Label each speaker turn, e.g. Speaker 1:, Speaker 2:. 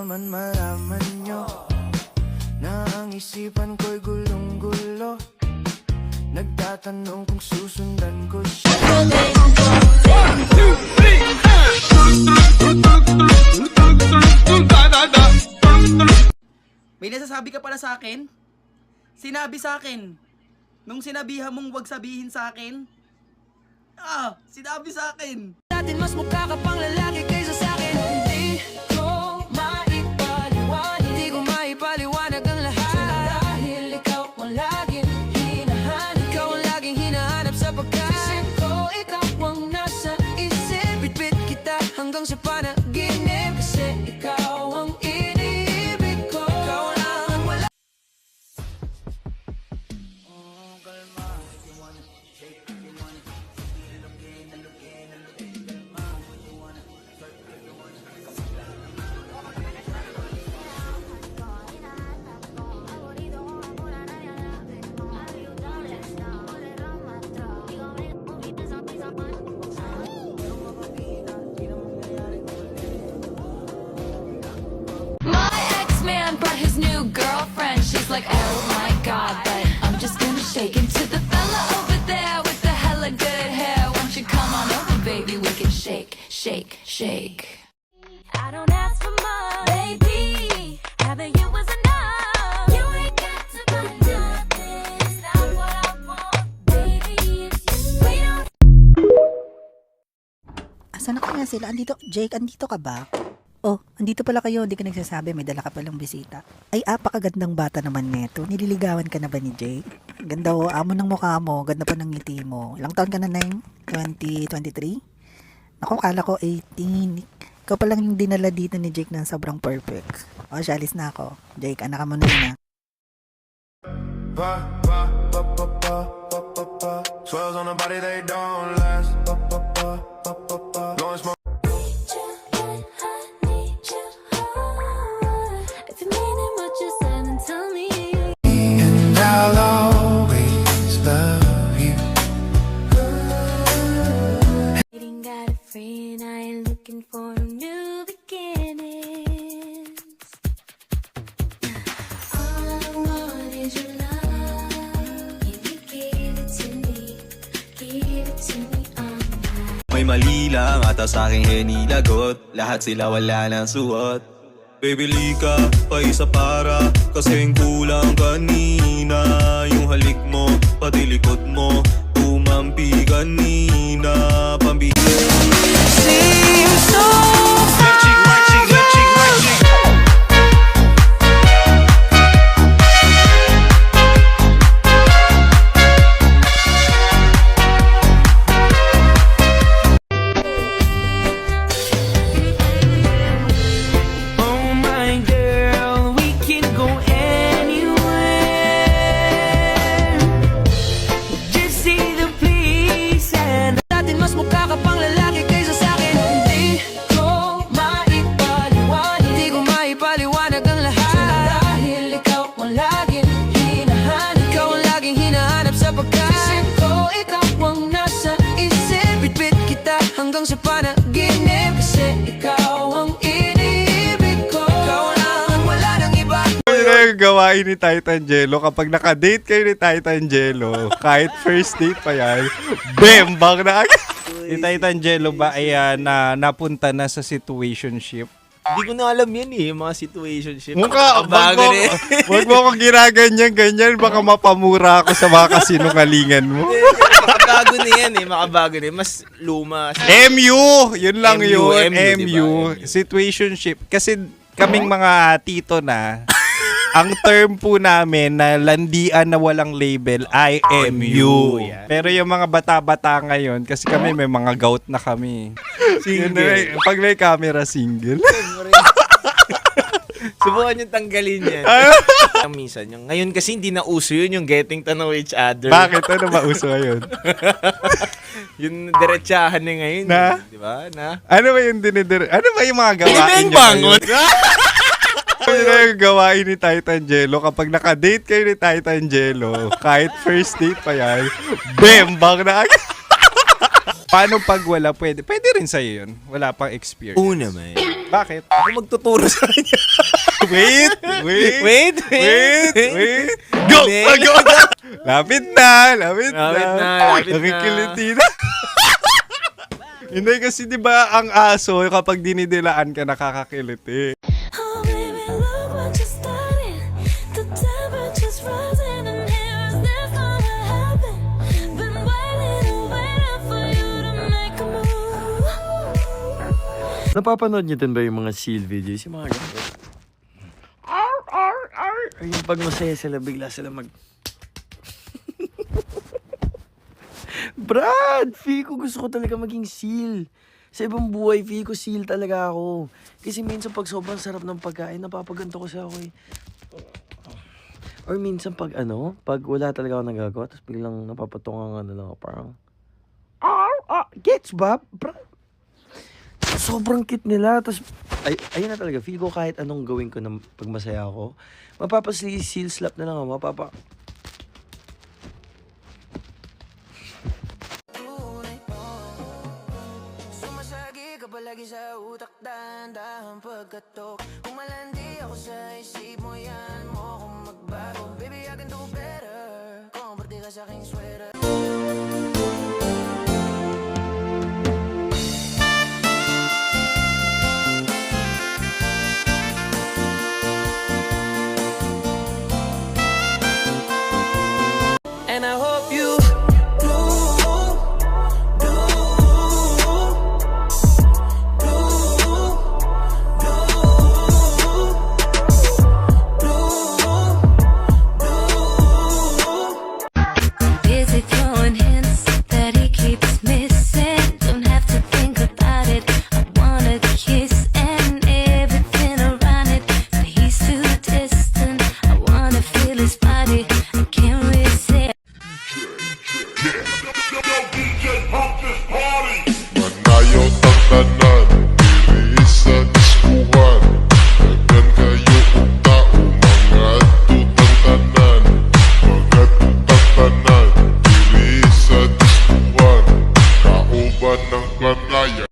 Speaker 1: naman malaman nyo na ang isipan ko'y gulong-gulo. Nagtatanong kung susundan ko siya.
Speaker 2: May nasasabi ka pala sa akin? Sinabi sa akin. Nung sinabihan mong wag sabihin sa akin? Sinabi sa akin.
Speaker 1: Datin mas mukha ka pang lalaki kaysa sa akin. Hindi ko maipaliwanag. Hindi ko maipaliwanag ang lahat. Dahil ikaw ang laging hinahanap. Ikaw ang laging hinahanap sapagkat isip ko, ikaw ang nasa isip. Bit-bit kita hanggang sa panaginip. Kasi ikaw ang iniibig ko. Ikaw lang ang wala. Oh, kalma. If you wanna shake, if you wanna
Speaker 3: But his new girlfriend, she's like, oh my god, but I'm just gonna shake into the fella over there with the hella good hair. Won't you come on over, baby? We can shake, shake, shake. I don't ask for much, baby. Having you was enough. You ain't got to buy nothing. It's not what I want, baby. It's just we don't.
Speaker 4: Asan na kaya sila? Andito, Jake, andito ka ba? Oh, andito pala kayo, hindi ka nagsasabi, may dala ka palang bisita. Ay, apakagandang bata naman neto. Nililigawan ka na ba ni Jake? Ganda o, amo ng mukha mo, ganda pa ng ngiti mo. Ilang taon ka na, Neng? 2023? Ako, kala ko 18. Ikaw palang yung dinala dito ni Jake na sobrang perfect. O, shalis na ako. Jake, anak ka mo na.
Speaker 1: Swells on the body, they don't last. Blowing smoke. I'll always love you.
Speaker 3: Ain't got a friend, I ain't looking for new beginnings. All I want is your love. If you give it to me, give it to me all night.
Speaker 5: May mali lang ata sa aking hinilagot. Lahat sila wala nang suot. Baby lika, pa isa para kasing kulang kanina. Yung halik mo, pati likod mo, tumampi kanina. Pambili
Speaker 1: Seems so
Speaker 5: left cheek, right cheek, left cheek, right cheek.
Speaker 1: oh my girl, we can go anywhere. Just say the place and datin mas mukha ka pang lalaki kaysa sa akin. Hindi ko maipaliwanag. Hindi ko maipaliwanag ang lahat. Dahil ikaw ang laging hinahanap. Ikaw ang laging hinahanap sapagkat isip ko, ikaw ang nasa isip. Bit-bit kita hanggang sa panaginip. Kasi ikaw ang iniibig ko. Ikaw lang ang wala ng iba.
Speaker 6: Yun na yung gawain ni Titan Jello. Kapag nakadate kayo ni Titan Jello, kahit first date pa yan, bembang na agad. Si Titan Jello ba ay napunta na sa situationship?
Speaker 7: Hindi ko na alam yan eh, mga situationship.
Speaker 6: Mukha,
Speaker 7: Bago rin.
Speaker 6: wag mo akong ginaganyan-ganyan, baka mapamura ako sa mga kasinungalingan mo.
Speaker 7: Makabago na yan eh, makabago na yan. Mas luma.
Speaker 6: MU! Yun lang
Speaker 7: MU,
Speaker 6: yun,
Speaker 7: MU,
Speaker 6: MU.
Speaker 7: diba?
Speaker 6: Situationship. Kasi kaming mga tito na, ang term po namin na landian na walang label ay MU.
Speaker 7: Yan.
Speaker 6: Pero yung mga bata-bata ngayon, kasi kami may mga gout na kami. Yun na, pag may camera, single.
Speaker 7: Subukan yung tanggalin yan. Minsan, yung, ngayon kasi hindi na uso yun, yung getting to know each other.
Speaker 6: Bakit? Ano ba uso yun?
Speaker 7: Yung diretsahan na ngayon.
Speaker 6: Na?
Speaker 7: Di ba? Na?
Speaker 6: Ano ba yung ano ba yung mga gawain nyo
Speaker 7: bangon.
Speaker 6: Yun na yung gawain ni Titan Jello. Kapag nakadate kayo ni Titan Jello, kahit first date pa yan, bembang na agad. Paano pag wala? Pwede rin sa'yo yun. Wala pang experience.
Speaker 7: Oo naman.
Speaker 6: Bakit?
Speaker 7: Ako magtuturo sa kanya.
Speaker 6: Wait!
Speaker 7: Wait.
Speaker 6: Go!
Speaker 7: Hindi.
Speaker 6: Go! Lapit na!
Speaker 7: Lapit na.
Speaker 6: Nakikiliti na. Hindi kasi 'di ba ang aso kapag dinidilaan ka nakakakiliti.
Speaker 3: Oh, baby, look what you started. The temperature's rising, and here's this gonna happen. Been waiting for you to make a move.
Speaker 8: Napapanood niyo din ba yung mga seal videos? Yung mga ganito. Or yung pag masaya sila, bigla sila mag... Brad! Feel ko gusto ko talaga maging seal. Sa ibang buhay, feel ko seal talaga ako. Kasi minsan pag sobrang sarap ng pagkain, napapaganto ko ako eh. Or minsan pag pag wala talaga ako nagagawa, tapos biglang napapatungan lang ako, parang... Gets ba? Brad? Sobrang cute nila. Tapos, ayun na talaga. Feel ko kahit anong gawin ko na pag masaya ako, seal slap na lang ako.
Speaker 1: Sumasagi ka palagi sa utak, dahan-dahan pagkatok. Kung malandi ako sa isip mo, yan mo kung magbago. Baby, I can do better. Kumparte ka sa aking sweater. And I hope you
Speaker 3: Busy throwing hints that he keeps missing. Don't have to think about it. I wanna kiss and everything around it, but he's too distant. I wanna feel his body. I can't resist.
Speaker 9: Manayaw tang tanan, diri sa diskuhan. Daghan kayo og tao, mga tutang tanan. Mga tutang tanan, diri sa diskuhan. Kauban ng kanaya.